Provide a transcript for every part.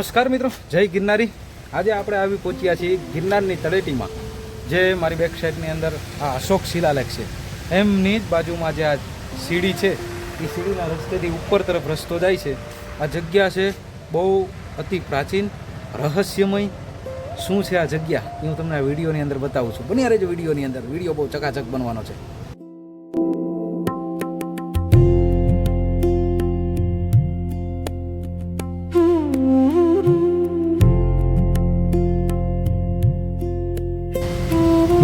નમસ્કાર મિત્રો, જય ગિરનારી। આજે આપણે આવી પહોંચ્યા છીએ ગિરનારની તળેટીમાં, જે મારી બેક સાઈડની અંદર આ અશોક શિલાલેખ છે, એમની જ બાજુમાં જે આ સીડી છે એ સીડીના રસ્તેથી ઉપર તરફ રસ્તો જાય છે। આ જગ્યા છે બહુ અતિ પ્રાચીન, રહસ્યમય। શું છે આ જગ્યા એ હું તમને આ વિડીયોની અંદર બતાવું છું। બન્યા રહેજો વિડીયોની અંદર, વિડીયો બહુ ચકાચક બનવાનો છે।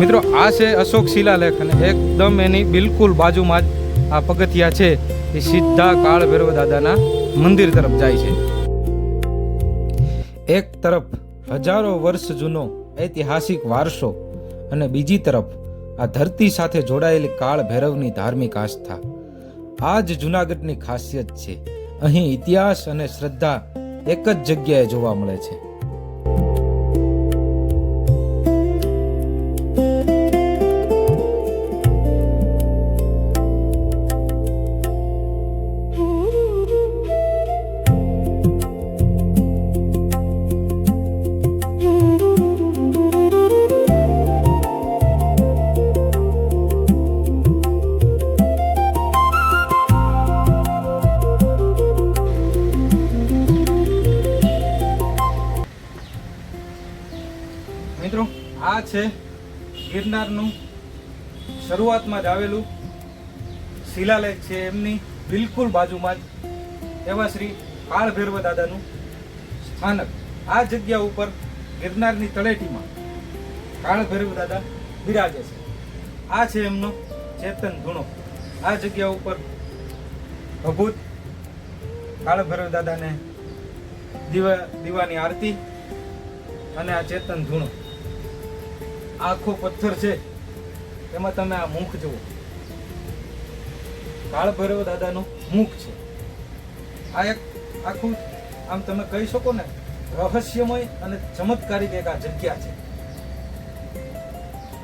મિત્રો, આ છે અશોક શિલાલેખ અને એકદમ એની બિલકુલ બાજુમાં જ આ પગથિયા છે એ સીધા કાળ ભૈરવ દાદાના મંદિર તરફ જાય છે। એક તરફ હજારો વર્ષ જૂનો ઐતિહાસિક વારસો અને બીજી તરફ આ ધરતી સાથે જોડાયેલી કાળ ભૈરવની ધાર્મિક આસ્થા। આ જ જૂનાગઢની ખાસિયત છે। અહીં ઇતિહાસ અને શ્રદ્ધા એક જ જગ્યાએ જોવા મળે છે। મિત્રો, આ છે ગિરનારનું શરૂઆતમાં જ આવેલું શિલાલેખ છે। એમની બિલકુલ બાજુમાં જ એવા શ્રી કાળ ભૈરવ દાદાનું સ્થાનક। આ જગ્યા ઉપર ગિરનારની તળેટીમાં કાળ ભૈરવ દાદા બિરાજે છે। આ છે એમનો ચેતન ધૂણો। આ જગ્યા ઉપર ભભૂત કાળ ભૈરવ દાદાને દીવાની આરતી અને આ ચેતન ધૂણો। આખો પથ્થર છે, એમાં તમે આ મુખ જુઓ, કાળ ભૈરવ દાદાનું મુખ છે। આ એક આખું આમ તમે કહી શકો ને રહસ્યમય અને ચમત્કારિક એક આ જગ્યા છે।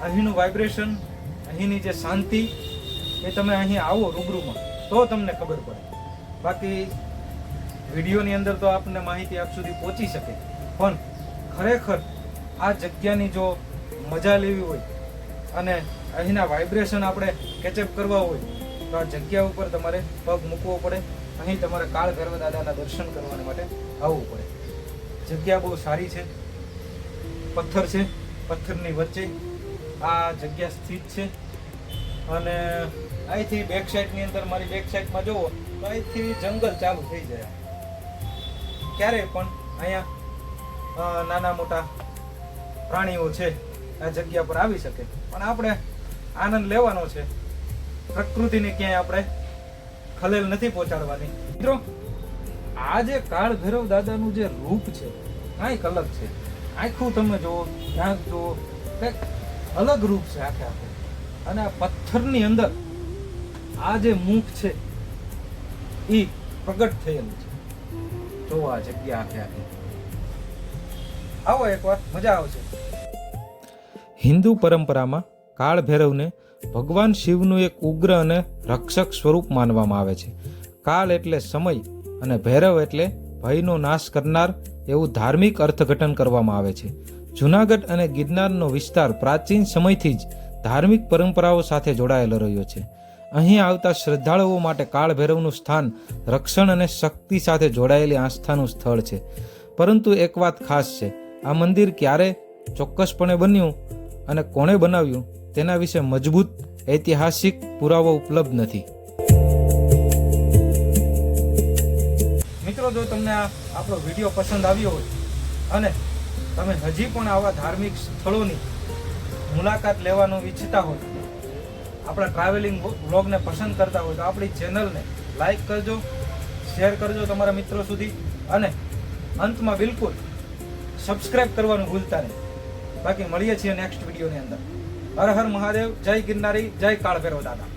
અહીંનું વાઇબ્રેશન, અહીંની જે શાંતિ, એ તમે અહીં આવો રૂબરૂમાં તો તમને ખબર પડે। બાકી વિડીયોની અંદર તો આપને માહિતી આપ સુધી પહોંચી શકે, પણ ખરેખર આ જગ્યાની જો મજા લેવી હોય અને અહીંના વાઇબ્રેશન આપણે કેચઅપ કરવા હોય તો આ જગ્યા ઉપર તમારે પગ મૂકવો પડે। અહીં તમારે કાળ ભૈરવ દાદાના દર્શન કરવા માટે આવવું પડે। જગ્યા બહુ સારી છે, પથ્થર છે, પથ્થરની વચ્ચે આ જગ્યા સ્થિત છે। અને અહીંથી બેક સાઈડની અંદર, મારી બેક સાઈડમાં જુઓ તો અહીંથી જંગલ ચાલુ થઈ જાય। ક્યારેય પણ અહીંયા નાના મોટા પ્રાણીઓ છે આ જગ્યા પર આવી શકે, પણ આપણે આનંદ લેવાનો છે। પ્રકૃતિને ક્યાંય આપણે ખલેલ નથી પહોંચાડવાની। મિત્રો, આ જે કાળ ભૈરવ દાદાનું જે રૂપ છે કાંઈક અલગ છે। આખું તમે જુઓ, આંખ જુઓ, કંઈક અલગ રૂપ છે આખે આખું। અને આ પથ્થરની અંદર આ જે મુખ છે એ પ્રગટ થયેલું છે। જો આ જગ્યા આખે આખી આવો, એકવાર મજા આવશે। હિન્દુ પરંપરામાં કાળ ભૈરવને ભગવાન શિવનું એક ઉગ્ર અને રક્ષક સ્વરૂપ માનવામાં આવે છે। કાળ એટલે સમય અને ભૈરવ એટલે ભયનો નાશ કરનાર એવું ધાર્મિક અર્થઘટન કરવામાં આવે છે। જૂનાગઢ અને ગિરનારનો વિસ્તાર પ્રાચીન સમયથી જ ધાર્મિક પરંપરાઓ સાથે જોડાયેલો રહ્યો છે। અહીં આવતા શ્રદ્ધાળુઓ માટે કાળ ભૈરવનું સ્થાન રક્ષણ અને શક્તિ સાથે જોડાયેલી આસ્થાનું સ્થળ છે। પરંતુ એક વાત ખાસ છે, આ મંદિર ક્યારે ચોક્કસપણે બન્યું અને કોણે બનાવ્યું તેના વિશે મજબૂત ઐતિહાસિક પુરાવો ઉપલબ્ધ નથી। મિત્રો, જો તમને આ આપણો વિડીયો પસંદ આવ્યો હોય અને તમે હજી પણ આવા ધાર્મિક સ્થળોની મુલાકાત લેવાનું ઈચ્છતા હોય, આપણા ટ્રાવેલિંગ વ્લોગને પસંદ કરતા હોય તો આપણી ચેનલને લાઈક કરજો, શેર કરજો તમારા મિત્રો સુધી, અને અંતમાં બિલકુલ સબસ્ક્રાઇબ કરવાનું ભૂલતા નહીં। બાકી મળીએ છીએ નેક્સ્ટ વિડીયોની અંદર। હર હર મહાદેવ, જય ગિરનારી, જય કાળ ભૈરવ દાદા।